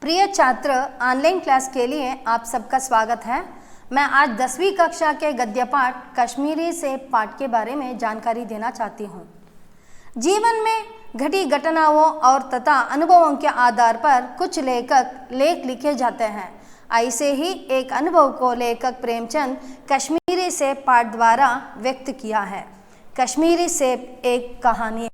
प्रिय छात्र, online class के लिए आप सबका स्वागत है। मैं आज 10वीं कक्षा के गद्य पाठ कश्मीरी से पाठ के बारे में जानकारी देना चाहती हूँ। जीवन में घटी घटनाओं और तथा अनुभवों के आधार पर कुछ लेख लिखे जाते हैं। ऐसे ही एक अनुभव को लेखक प्रेमचंद कश्मीरी से पाठ द्वारा व्यक्त किया है। कश्मीरी से एक कहानी।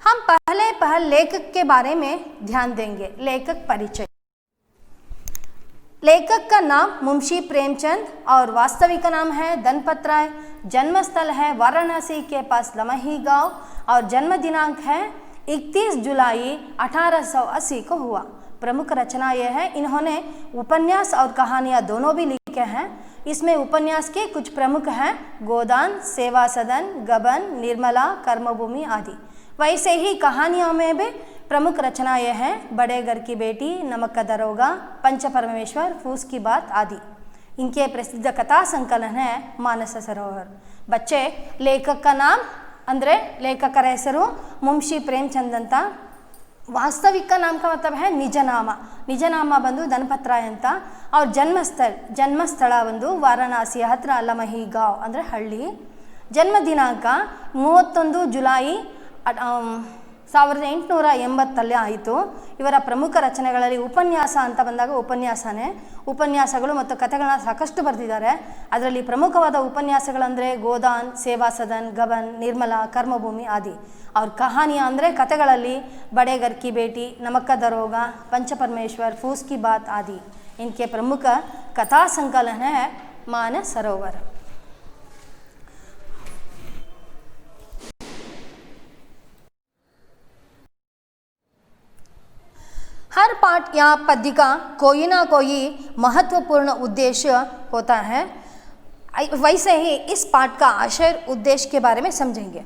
हम पहले लेखक के बारे में ध्यान देंगे। लेखक परिचय। लेखक का नाम मुंशी प्रेमचंद और वास्तविक नाम है धनपत राय। जन्म स्थल है वाराणसी के पास लमही गांव और जन्म दिनांक है 31 जुलाई 1880 को हुआ। प्रमुख रचना यह है, इन्होंने उपन्यास और कहानियाँ दोनों भी लिखे हैं। इसमें उपन्यास के कुछ प्रमुख हैं गोदान, सेवा सदन, गबन, निर्मला, कर्मभूमि आदि। वैसे ही कहानियों में भी प्रमुख रचना यह है बड़े घर की बेटी, नमक का दरोगा, पंच परमेश्वर, फूस की बात आदि। इनके प्रसिद्ध कथा संकलन है मानस सरोवर। बच्चे, लेखक का नाम ಅಂದರೆ ಲೇಖಕರ ಹೆಸರು ಮುನ್ಷಿ ಪ್ರೇಮಚಂದ್ ಅಂತ। ವಾಸ್ತವಿಕ ನಾಮ का मतलब है ನಿಜ ನಾಮ ಬಂದು ಧನಪತ್ ರಾಯ್ ಅಂತ। और ಜನ್ಮಸ್ಥಳ ಬಂದು ವಾರಾಣಸಿ ಹತ್ರ ಲಮಹಿ ಗಾಂವ್ ಅಂದರೆ ಹಳ್ಳಿ। ಜನ್ಮ ದಿನಾಂಕ 31 ಜುಲೈ 1880 ಆಯಿತು। ಇವರ ಪ್ರಮುಖ ರಚನೆಗಳಲ್ಲಿ ಉಪನ್ಯಾಸ ಅಂತ ಬಂದಾಗ ಉಪನ್ಯಾಸಗಳು ಮತ್ತು ಕಥೆಗಳನ್ನ ಸಾಕಷ್ಟು ಬರೆದಿದ್ದಾರೆ। ಅದರಲ್ಲಿ ಪ್ರಮುಖವಾದ ಉಪನ್ಯಾಸಗಳಂದರೆ ಗೋದಾನ್, ಸೇವಾ ಸದನ್, ಗಬನ್, ನಿರ್ಮಲಾ, कर्मभूमि आदि। और कहानियाँ ಅಂದರೆ कथೆಗಳಲ್ಲಿ बड़े घर की बेटी, नमक का दरोगा, पंच परमेश्वर, फूस की बात आदि। इनके प्रमुख कथा संकलन है मानस सरोवर। हर पाठ या पद्य का कोई ना कोई महत्वपूर्ण उद्देश्य होता है। वैसे ही इस पाठ का आशय उद्देश्य के बारे में समझेंगे।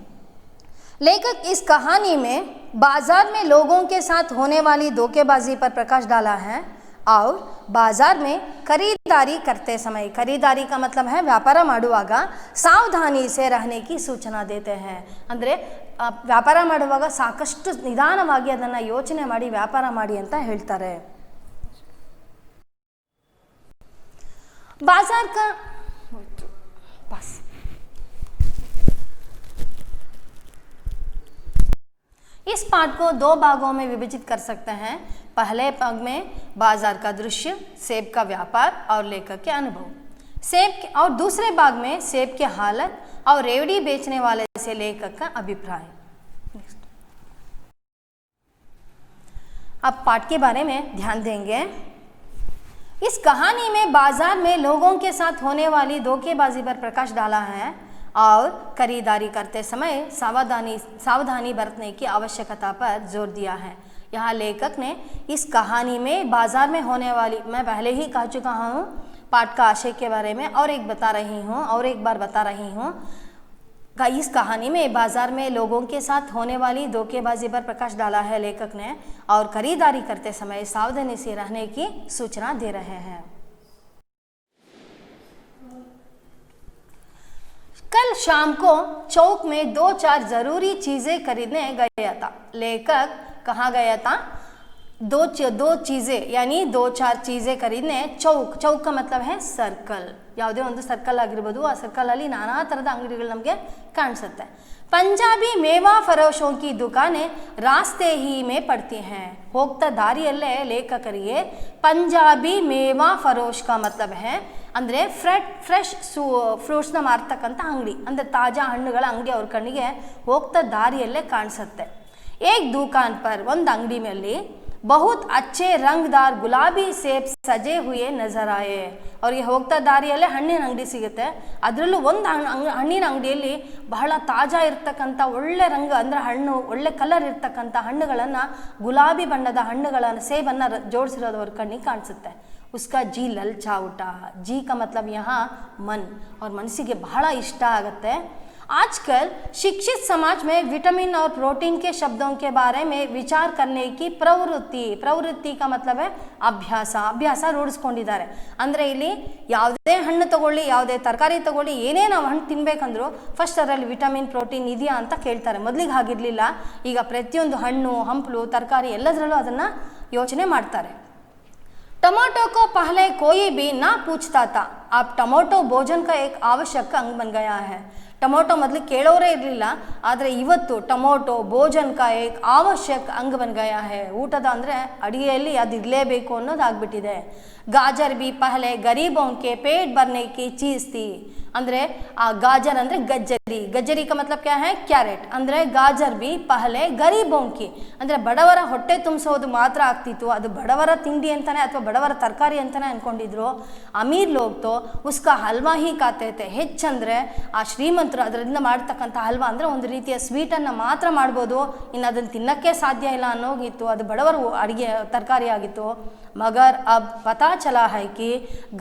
लेखक इस कहानी में बाजार में लोगों के साथ होने वाली धोखेबाजी पर प्रकाश डाला है और बाजार में खरीदारी करते समय, खरीदारी का मतलब है व्यापार ಮಾಡುವಾಗ सावधानी से रहने की सूचना देते हैं। ಅಂದರೆ ವ್ಯಾಪಾರ ಮಾಡುವಾಗ ಸಾಕಷ್ಟು ನಿಧಾನವಾಗಿ ಅದನ್ನು ಯೋಚನೆ ಮಾಡಿ ವ್ಯಾಪಾರ ಮಾಡಿ ಅಂತ ಹೇಳ್ತಾರೆ। बाजार का इस पाठ को 2 भागों में विभाजित कर सकते हैं। पहले भाग में बाजार का दृश्य, सेब का व्यापार और लेखक के अनुभव। और दूसरे भाग में सेब की हालत और रेवड़ी बेचने वाले से लेखक का अभिप्राय। अब पाठ के बारे में ध्यान देंगे। इस कहानी में बाजार में लोगों के साथ होने वाली धोखेबाजी पर प्रकाश डाला है और खरीदारी करते समय सावधानी बरतने की आवश्यकता पर जोर दिया है। यहाँ लेखक ने इस कहानी में बाजार में होने वाली, मैं पहले ही कह चुका हूँ पाठ का आशय के बारे में, और एक बार बता रही हूँ। इस कहानी में बाजार में लोगों के साथ होने वाली धोखेबाजी पर प्रकाश डाला है लेखक ने और खरीदारी करते समय सावधानी से रहने की सूचना दे रहे हैं। कल शाम को चौक में 2-4 जरूरी चीजें खरीदने गया था। लेखक कहाँ गया था? दो चीज़ें यानी 2-4 चीज़ें खरीदने चौक का मतलब है सर्कल। ಯಾವುದೇ ಒಂದು ಸರ್ಕಲ್ ಆಗಿರಬಹುದು, ಆ ಸರ್ಕಲಲ್ಲಿ ನಾನಾ ಥರದ ಅಂಗಡಿಗಳು ನಮಗೆ ಕಾಣಿಸುತ್ತೆ। पंजाबी मेवा फरोशों की दुकानें रास्ते ही में पड़ती हैं। ಹೋಗ್ತಾ ದಾರಿಯಲ್ಲೇ ಲೇಖಕರಿಗೆ पंजाबी मेवा फरोश का मतलब है ಅಂದರೆ ಫ್ರೆಶ್ ಫ್ರೂಟ್ಸ್ನ ಮಾರ್ತಕ್ಕಂಥ ಅಂಗಡಿ, ಅಂದರೆ ತಾಜಾ ಹಣ್ಣುಗಳ ಅಂಗಡಿ ಅವ್ರ ಕಣ್ಣಿಗೆ ಹೋಗ್ತಾ ದಾರಿಯಲ್ಲೇ ಕಾಣಿಸುತ್ತೆ। एक दुकान पर ಒಂದು ಅಂಗಡಿ ಮೇಲೆ बहुत अच्छे रंगदार गुलाबी सेब सजे हुए नजर आए। और ये ಹೋಗ್ತಾ ದಾರಿಯಲ್ಲೇ ಹಣ್ಣಿನ ಅಂಗಡಿ ಸಿಗುತ್ತೆ, ಅದರಲ್ಲೂ ಒಂದು ಹಣ್ಣಿನ ಅಂಗಡಿಯಲ್ಲಿ ಬಹಳ ತಾಜಾ ಇರ್ತಕ್ಕಂಥ ಒಳ್ಳೆ ರಂಗ ಅಂದರೆ ಹಣ್ಣು ಒಳ್ಳೆ ಕಲರ್ ಇರ್ತಕ್ಕಂಥ ಹಣ್ಣುಗಳನ್ನು, ಗುಲಾಬಿ ಬಣ್ಣದ ಹಣ್ಣುಗಳನ್ನು, ಸೇಬನ್ನು ಜೋಡಿಸಿರೋದು ಅವ್ರ ಕಣ್ಣಿಗೆ ಕಾಣಿಸುತ್ತೆ। उसका जी ललचा उठा। जी का मतलब यहाँ मन, और ಮನಸ್ಸಿಗೆ ಬಹಳ ಇಷ್ಟ ಆಗುತ್ತೆ। आजकल शिक्षित समाज में विटामिन और प्रोटीन के शब्दों के बारे में विचार करने की ಪ್ರವೃತ್ತಿ का मतलब है ಅಭ್ಯಾಸ ರೂಢಿಸ್ಕೊಂಡಿದ್ದಾರೆ. ಅಂದರೆ ಇಲ್ಲಿ ಯಾವುದೇ ಹಣ್ಣು ತಗೊಳ್ಳಿ, ಯಾವುದೇ ತರಕಾರಿ ತಗೊಳ್ಳಿ, ಏನೇ ನಾವು ಹಣ್ಣು ತಿನ್ಬೇಕಂದ್ರೂ ಫಸ್ಟ್ ಅದರಲ್ಲಿ ವಿಟಮಿನ್ ಪ್ರೋಟೀನ್ ಇದೆಯಾ ಅಂತ ಕೇಳ್ತಾರೆ. ಮೊದಲಿಗೆ ಹಾಗಿರಲಿಲ್ಲ. ಈಗ ಪ್ರತಿಯೊಂದು ಹಣ್ಣು ಹಂಪಲು ತರಕಾರಿ ಎಲ್ಲದರಲ್ಲೂ ಅದನ್ನು ಯೋಚನೆ ಮಾಡ್ತಾರೆ. टमाटो को पहले कोई भी ना पूछता था, अब टमाटो भोजन का एक आवश्यक अंग बन गया है. ಟೊಮೊಟೊ ಮೊದಲು ಕೇಳೋರೇ ಇರಲಿಲ್ಲ, ಆದರೆ ಇವತ್ತು ಟೊಮೊಟೊ ಭೋಜನ್ ಕಾ ಏಕ್ ಅವಶ್ಯಕ ಅಂಗ ಬನ್ ಗಯಾ ಹೈ. ಊಟದ ಅಂದರೆ ಅಡುಗೆಯಲ್ಲಿ ಅದು ಇರಲೇಬೇಕು ಅನ್ನೋದಾಗ್ಬಿಟ್ಟಿದೆ. ಗಾಜರ್ ಬಿ ಪಹಲೆ ಗರೀಬೋಂ ಕೆ ಪೇಟ್ ಭರ್ನೆ ಕಿ ಚೀಸ್ ಥಿ. ಅಂದರೆ ಆ ಗಾಜರ್ ಅಂದರೆ ಗಜ್ಜರಿ का मतलब क्या है ಕ್ಯಾರೆಟ್. ಅಂದರೆ ಗಾಜರ್ ಬಿ ಪಹಲೆ ಗರೀಬೋಂ ಕಿ ಅಂದರೆ ಬಡವರ ಹೊಟ್ಟೆ ತುಂಬಿಸೋದು ಮಾತ್ರ ಆಗ್ತಿತ್ತು, ಅದು ಬಡವರ ತಿಂಡಿ ಅಂತಾನೆ ಅಥವಾ ಬಡವರ ತರಕಾರಿ ಅಂತಾನೆ ಅಂದ್ಕೊಂಡಿದ್ರು. ಅಮೀರ್ ಲೋಗ್ ತೋ ಉಸ್ಕಾ ಹಲ್ವಾ ಹಿ ಖಾತೆ ಥೆ. ಹೆಚ್ಚಂದರೆ ಆ ಶ್ರೀಮಂತರು ಅದರಿಂದ ಮಾಡ್ತಕ್ಕಂಥ ಹಲ್ವಾ ಅಂದರೆ ಒಂದು ರೀತಿಯ ಸ್ವೀಟನ್ನು ಮಾತ್ರ ಮಾಡ್ಬೋದು, ಇನ್ನು ಅದನ್ನು ತಿನ್ನೋಕ್ಕೆ ಸಾಧ್ಯ ಇಲ್ಲ ಅನ್ನೋಗಿತ್ತು. ಅದು ಬಡವರು ಅಡುಗೆ ತರಕಾರಿ ಆಗಿತ್ತು. ಮಗರ್ ಅಬ್ ಪತಾ ಚಲಾ ಹೈ ಕಿ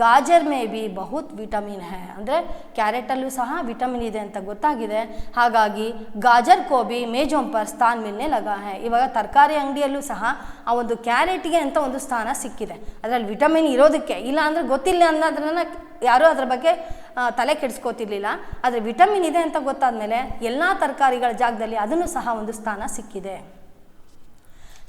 ಗಾಜರ್ ಮೇ ಬಿ ಬಹುತ್ ವಿಟಮಿನ್ ಹೈ. ಅಂದರೆ ಕ್ಯಾರೆಟಲ್ಲೂ ಸಹ ವಿಟಮಿನ್ ಇದೆ ಅಂತ ಗೊತ್ತಾಗಿದೆ. ಹಾಗಾಗಿ ಗಾಜರ್ ಕೋ ಬಿ ಮೇಜೋಂ ಪರ್ ಸ್ಥಾನ ಮಿಲ್ನೆ ಲಗಾ ಹೈ. ಇವಾಗ ತರಕಾರಿ ಅಂಗಡಿಯಲ್ಲೂ ಸಹ ಆ ಒಂದು ಕ್ಯಾರೆಟ್ಗೆ ಅಂತ ಒಂದು ಸ್ಥಾನ ಸಿಕ್ಕಿದೆ. ಅದರಲ್ಲಿ ವಿಟಮಿನ್ ಇರೋದಕ್ಕೆ, ಇಲ್ಲ ಅಂದರೆ ಗೊತ್ತಿಲ್ಲ ಅನ್ನೋದ್ರನ್ನ ಯಾರೂ ಅದ್ರ ಬಗ್ಗೆ ತಲೆ ಕೆಡಿಸ್ಕೋತಿರ್ಲಿಲ್ಲ. ಆದರೆ ವಿಟಮಿನ್ ಇದೆ ಅಂತ ಗೊತ್ತಾದ ಮೇಲೆ ಎಲ್ಲ ತರಕಾರಿಗಳ ಜಾಗದಲ್ಲಿ ಅದನ್ನು ಸಹ ಒಂದು ಸ್ಥಾನ ಸಿಕ್ಕಿದೆ.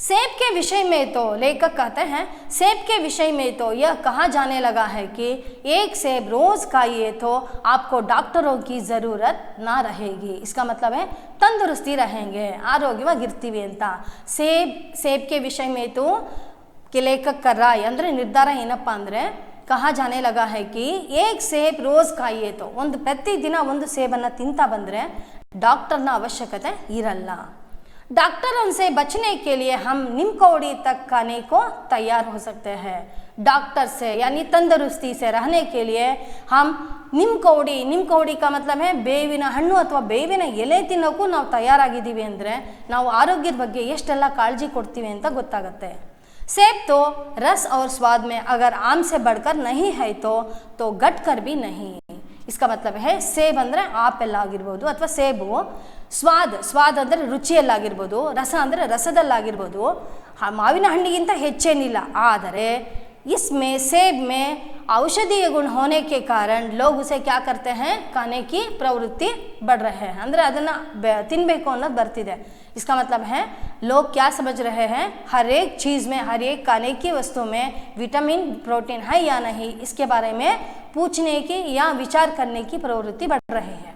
सेब के विषय में तो लेखक कहते हैं, सेब के विषय में तो यह कहा जाने लगा है कि एक सेब रोज़ खाइए तो आपको डॉक्टरों की ज़रूरत ना रहेगी. इसका मतलब है तंदुरुस्ती रहेंगे, ಆರೋಗ್ಯವಾಗಿರ್ತೀವಿ ಅಂತ. ಸೇಬ್ के विषय में तो के लेखक कर रहा है ಅಂದರೆ ನಿರ್ಧಾರ ಏನಪ್ಪ ಅಂದರೆ ಕಹಾ ಜಾನೆ ಲಗಾ ಹೈ ಕಿ ಏಕ್ ಸೇಬ್ ರೋज़ ಖಾಯಿಯೇ ತೋ, ಒಂದು ಪ್ರತಿದಿನ ಒಂದು ಸೇಬನ್ನು ತಿಂತಾ ಬಂದರೆ ಡಾಕ್ಟರ್ನ ಅವಶ್ಯಕತೆ ಇರಲ್ಲ. डॉक्टरों से बचने के लिए हम नीम कौड़ी तक खाने को तैयार हो सकते हैं. डॉक्टर से यानी तंदुरुस्ती से रहने के लिए हम नीम कौड़ी का मतलब है ಬೇವಿನ ಹಣ್ಣು ಅಥವಾ ಬೇವಿನ ಎಲೆ ತಿನ್ನೋಕ್ಕೂ ನಾವು ತಯಾರಾಗಿದ್ದೀವಿ ಅಂದರೆ ನಾವು ಆರೋಗ್ಯದ ಬಗ್ಗೆ ಎಷ್ಟೆಲ್ಲ ಕಾಳಜಿ ಕೊಡ್ತೀವಿ ಅಂತ ಗೊತ್ತಾಗುತ್ತೆ. सेब तो रस और स्वाद में अगर आम से बढ़कर नहीं है तो गट कर भी नहीं. इसका मतलब है ಸೇಬ್ ಅಂದರೆ ಆಪಲ್ ಆಗಿರ್ಬೋದು ಅಥವಾ ಸೇಬು, ಸ್ವಾದ್ ಅಂದರೆ ರುಚಿಯಲ್ಲಾಗಿರ್ಬೋದು, ರಸ ಅಂದರೆ ರಸದಲ್ಲಾಗಿರ್ಬೋದು, ಮಾವಿನ ಹಣ್ಣಿಗಿಂತ ಹೆಚ್ಚೇನಿಲ್ಲ. ಆದರೆ इसमें सेब में औषधीय गुण होने के कारण लोग उसे क्या करते हैं, खाने की प्रवृत्ति बढ़ रहे हैं. ಅಂದರೆ ಅದನ್ನು ತಿನ್ನಬೇಕು ಅನ್ನೋದು ಬರ್ತಿದೆ. इसका मतलब है लोग क्या समझ रहे हैं, हर एक चीज़ में, हर एक खाने की वस्तु में विटामिन प्रोटीन है या नहीं, इसके बारे में पूछने की या विचार करने की प्रवृत्ति बढ़ रही है.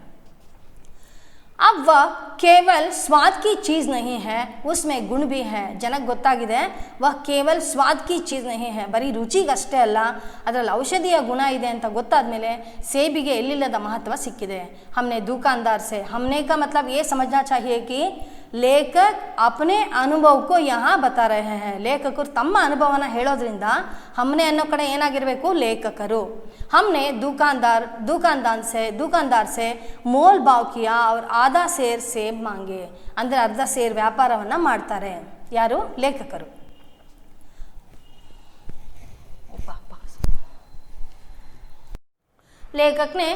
अब वह केवल स्वाद की चीज़ नहीं है, उसमें गुण भी है. ಜನಕ್ಕೆ ಗೊತ್ತಾಗಿದೆ ವಹ ಕೇವಲ್ ಸ್ವಾದ್ ಕಿ ಚೀಸ್ ನಹಿ ಹೈ, ಬರೀ ರುಚಿಗಷ್ಟೇ ಅಲ್ಲ, ಅದರಲ್ಲಿ ಔಷಧಿಯ ಗುಣ ಇದೆ ಅಂತ ಗೊತ್ತಾದ ಮೇಲೆ ಸೇಬಿಗೆ ಎಲ್ಲಿಲ್ಲದ ಮಹತ್ವ ಸಿಕ್ಕಿದೆ. हमने दुकानदार से, हमने का मतलब ये समझना चाहिए कि ಲೇಖಕ್ ಅಪನೆ ಅನುಭವಕ್ಕೂ ಯಹಾ ಬತಾ ರಹೆ ಹೈ. ಲೇಖಕರು ತಮ್ಮ ಅನುಭವನ ಹೇಳೋದ್ರಿಂದ ಹಮ್ನೆ ಅನ್ನೋ ಕಡೆ ಏನಾಗಿರಬೇಕು, ಲೇಖಕರು. हमने दुकानदार से मोल भाव किया और आधा सेर सेब मांगे. ಅಂದರೆ ಅರ್ಧ ಸೇರ್ ವ್ಯಾಪಾರವನ್ನು ಮಾಡ್ತಾರೆ ಯಾರು, ಲೇಖಕರು. लेखक ने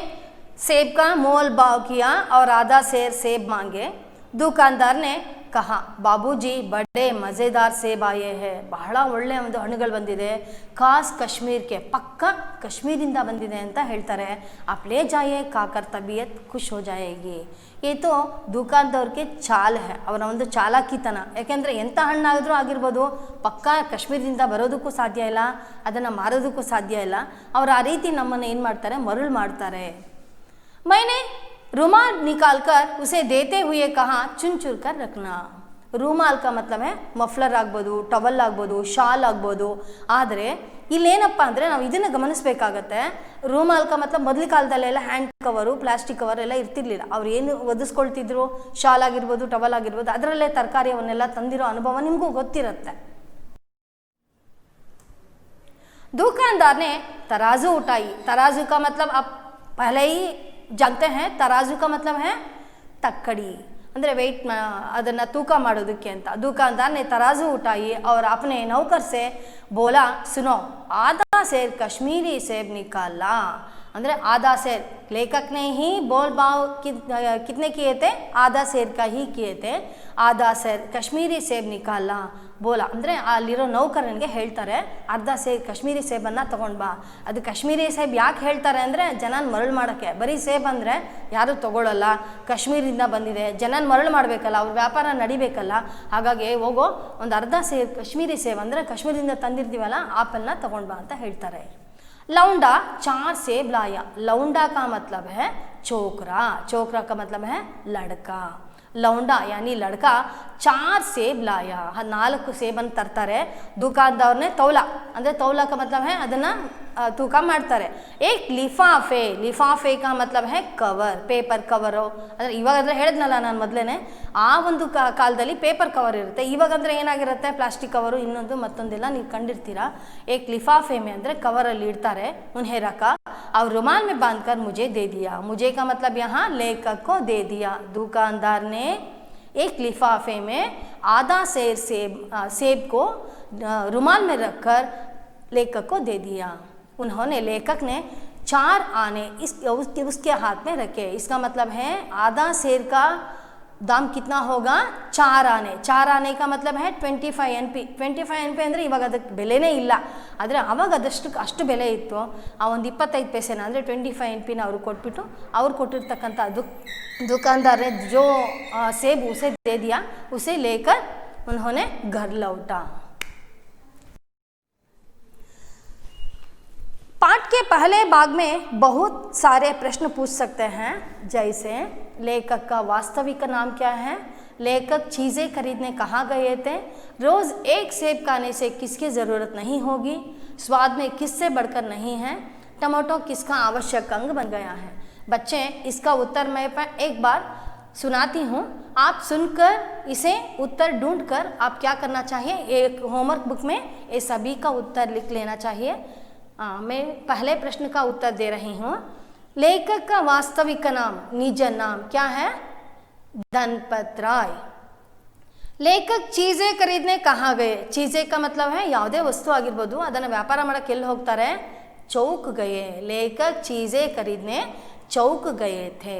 सेब का मोल भाव किया और आधा सेर सेब मांगे. दुकानदार ने कहा, बाबूजी बड़े मज़ेदार सेब आए हैं. ಬಹಳ ಒಳ್ಳೆ ಒಂದು ಹಣ್ಣುಗಳು ಬಂದಿದೆ. ಖಾಸ್ ಕಾಶ್ಮೀರ್ಗೆ, ಪಕ್ಕ ಕಾಶ್ಮೀರಿಂದ ಬಂದಿದೆ ಅಂತ ಹೇಳ್ತಾರೆ. आप ले जाइए, खाकर तबीयत खुश हो जाएगी. ये तो दुकानदार के ಚಾಲ್ है, ಅವರ ಒಂದು ಚಾಲಾಕಿತನ. ಯಾಕೆಂದರೆ ಎಂಥ ಹಣ್ಣಾದರೂ ಆಗಿರ್ಬೋದು, ಪಕ್ಕ ಕಾಶ್ಮೀರದಿಂದ ಬರೋದಕ್ಕೂ ಸಾಧ್ಯ ಇಲ್ಲ, ಅದನ್ನು ಮಾರೋದಕ್ಕೂ ಸಾಧ್ಯ ಇಲ್ಲ. ಅವರು ಆ ರೀತಿ ನಮ್ಮನ್ನು ಏನು ಮಾಡ್ತಾರೆ, ಮರುಳು ಮಾಡ್ತಾರೆ. मैंने रुमाल निकाल कर उसे देते हुए कहा, चुन चुन कर रखना. ರೂಮಾಲ್ का मतलब है ಮಫ್ಲರ್ ಆಗ್ಬೋದು, ಟವಲ್ ಆಗ್ಬೋದು, ಶಾಲ್ ಆಗ್ಬೋದು. ಆದರೆ ಇಲ್ಲೇನಪ್ಪ ಅಂದರೆ ನಾವು ಇದನ್ನು ಗಮನಿಸಬೇಕಾಗತ್ತೆ. ರೂಮಾಲ್ का मतलब ಮೊದಲ ಕಾಲದಲ್ಲೆಲ್ಲ ಹ್ಯಾಂಡ್ ಕವರು, ಪ್ಲಾಸ್ಟಿಕ್ ಕವರ್ ಎಲ್ಲ ಇರ್ತಿರ್ಲಿಲ್ಲ. ಅವ್ರು ಏನು ಒದಿಸ್ಕೊಳ್ತಿದ್ರು, ಶಾಲ್ ಆಗಿರ್ಬೋದು, ಟವಲ್ ಆಗಿರ್ಬೋದು, ಅದರಲ್ಲೇ ತರಕಾರಿ ಅವನ್ನೆಲ್ಲ ತಂದಿರೋ ಅನುಭವ ನಿಮಗೂ ಗೊತ್ತಿರುತ್ತೆ. दुकानदार ने तराजू उठाई. तराजू का मतलब आप पहले ही जानते हैं, तराजू का मतलब है तक्कड़ी, ಅಂದರೆ ವೆಯ್ಟ್ ಅದನ್ನು ತೂಕ ಮಾಡೋದಕ್ಕೆ ಅಂತ. दुकानदार ने तराजू उठाई और अपने नौकर से बोला, सुनो आधा सेर कश्मीरी सेब निकाला. ಅಂದರೆ आधा सेर लेखक ने ही बोल भाव कितने किए थे, आधा सेर का ही किए थे. आधा सेर कश्मीरी सेब निकाला ಬೋಲ ಅಂದರೆ ಅಲ್ಲಿರೋ ನೌಕರನಿಗೆ ಹೇಳ್ತಾರೆ ಅರ್ಧ ಸೇಬ್ ಕಾಶ್ಮೀರಿ ಸೇಬನ್ನು ತೊಗೊಂಡು ಬಾ. ಅದು ಕಾಶ್ಮೀರಿ ಸೇಬ್ ಯಾಕೆ ಹೇಳ್ತಾರೆ ಅಂದರೆ ಜನನ ಮರಳು ಮಾಡೋಕ್ಕೆ. ಬರೀ ಸೇಬ್ ಅಂದರೆ ಯಾರೂ ತೊಗೊಳ್ಳಲ್ಲ, ಕಾಶ್ಮೀರಿಂದ ಬಂದಿದೆ, ಜನನ ಮರಳು ಮಾಡಬೇಕಲ್ಲ, ಅವ್ರ ವ್ಯಾಪಾರ ನಡಿಬೇಕಲ್ಲ. ಹಾಗಾಗಿ ಹೋಗೋ ಒಂದು ಅರ್ಧ ಸೇಬ್ ಕಾಶ್ಮೀರಿ ಸೇಬ್ ಅಂದರೆ ಕಾಶ್ಮೀರಿಂದ ತಂದಿರ್ತೀವಲ್ಲ ಆಪಲ್ನ ತೊಗೊಂಡು ಬಾ ಅಂತ ಹೇಳ್ತಾರೆ. लौंडा 4 सेब लाया. लौंडा का मतलब है छोकरा, छोकरा का मतलब है लड़का. लौंडा यानी लड़का 4 सेब लाया. 4 ಸೇಬನ್ನು ತರ್ತಾರೆ. ದುಕಾನ್ದವ್ರನ್ನೇ ತೌಲ ಅಂದರೆ ತೌಲ का मतलब है ಅದನ್ನು ತೂಕ ಮಾಡ್ತಾರೆ. ಏಕ್ ಲಿಫಾಫೆ, ಲಿಫಾಫೆ का मतलब है ಕವರ್, ಪೇಪರ್ ಕವರು. ಅಂದರೆ ಇವಾಗಂದರೆ ಹೇಳಿದ್ನಲ್ಲ ನಾನು ಮೊದಲೇ, ಆ ಒಂದು ಕಾಲದಲ್ಲಿ ಪೇಪರ್ ಕವರ್ ಇರುತ್ತೆ. ಇವಾಗಂದರೆ ಏನಾಗಿರುತ್ತೆ ಪ್ಲಾಸ್ಟಿಕ್ ಕವರು, ಇನ್ನೊಂದು ಮತ್ತೊಂದೆಲ್ಲ ನೀವು ಕಂಡಿರ್ತೀರಾ. ಏಕ್ ಲಿಫಾಫೆ ಮೇ ಅಂದರೆ ಕವರಲ್ಲಿ ಇಡ್ತಾರೆ. ಉನ್ಹೇ ರಖಾ और रुमाल में बांधकर मुझे दे दिया. मुझे का मतलब यहाँ लेखक को दे दिया. दुकानदार ने एक लिफाफे में आधा सेब को रुमाल में रखकर लेखक को दे दिया. उन्होंने लेखक ने 4 आने उसके हाथ में रखे. इसका मतलब है आधा सेर का दाम कितना होगा, 4 आने. 4 आने का मतलब है 25 NP. 25 NP ಅಂದರೆ ಇವಾಗ ಅದಕ್ಕೆ ಬೆಲೆನೇ ಇಲ್ಲ. ಆದರೆ ಅವಾಗ ಅಷ್ಟು ಬೆಲೆ ಇತ್ತು. ಆ ಒಂದು 25 ಪೈಸೆನ ಅಂದರೆ 25 NPನ ಅವರು ಕೊಟ್ಬಿಟ್ಟು ಅವ್ರು ಕೊಟ್ಟಿರ್ತಕ್ಕಂಥ दुकानदार ने जो सेब उसे दे दिया, उसे लेकर उन्होंने घर लौटा. पाठ के पहले भाग में बहुत सारे प्रश्न पूछ सकते हैं, जैसे लेखक का वास्तविक नाम क्या है, लेखक चीज़ें खरीदने कहाँ गए थे, रोज़ एक सेब खाने से किसकी ज़रूरत नहीं होगी, स्वाद में किससे बढ़कर नहीं है, टमाटो किसका आवश्यक अंग बन गया है. बच्चे इसका उत्तर मैं एक बार सुनाती हूँ, आप सुनकर इसे उत्तर ढूंढकर आप क्या करना चाहिए, एक होमवर्क बुक में ये सभी का उत्तर लिख लेना चाहिए. मैं पहले प्रश्न का उत्तर दे रही हूँ. लेखक का वास्तविक नाम, निज नाम क्या है, धनपत राय. लेखक चीज़ें खरीदने कहाँ गए. चीज़ें का मतलब है ಯಾವುದೇ ವಸ್ತು ಆಗಿರ್ಬೋದು, ಅದನ್ನು ವ್ಯಾಪಾರ ಮಾಡೋಕ್ಕೆ ಎಲ್ಲಿ ಹೋಗ್ತಾರೆ, चौक गए. लेखक चीज़ें खरीदने चौक गए थे.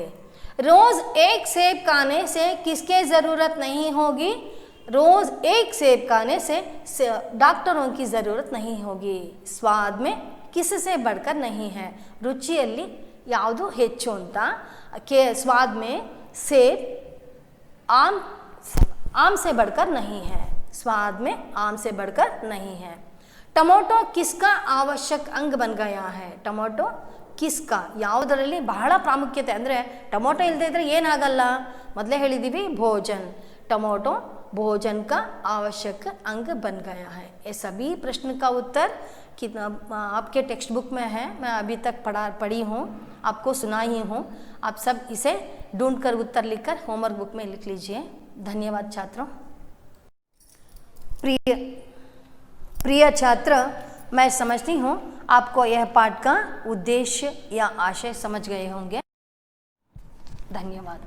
रोज़ एक सेब खाने से किसके ज़रूरत नहीं होगी, रोज़ एक सेब खाने से डॉक्टरों की ज़रूरत नहीं होगी. स्वाद में किससे बढ़कर नहीं है, रुचिಯಲ್ಲಿ ಯಾವುದು ಹೆಚ್ಚು ಅಂತ. स्वाद में सेब आम से बढ़कर नहीं है, स्वाद में आम से बढ़कर नहीं है. टमाटो किसका आवश्यक अंग बन गया है. टमाटो किसका ಯಾವುದರಲ್ಲಿ ಬಹಳ ಪ್ರಾಮುಖ್ಯತೆ ಅಂದರೆ ಟೊಮೊಟೊ ಇಲ್ಲದೆ ಇದ್ದರೆ ಏನಾಗಲ್ಲ, ಮೊದಲೇ ಹೇಳಿದ್ದೀವಿ ಭೋಜನ್. टमाटो भोजन का आवश्यक अंग बन गया है. ये सभी प्रश्न का उत्तर कितना आपके टेक्स्ट बुक में है, मैं अभी तक पढ़ी हूँ, आपको सुनाई हूँ. आप सब इसे ढूंढकर उत्तर लिखकर होमवर्क बुक में लिख लीजिए. धन्यवाद छात्रों. प्रिय छात्र, मैं समझती हूँ आपको यह पाठ का उद्देश्य या आशय समझ गए होंगे. धन्यवाद.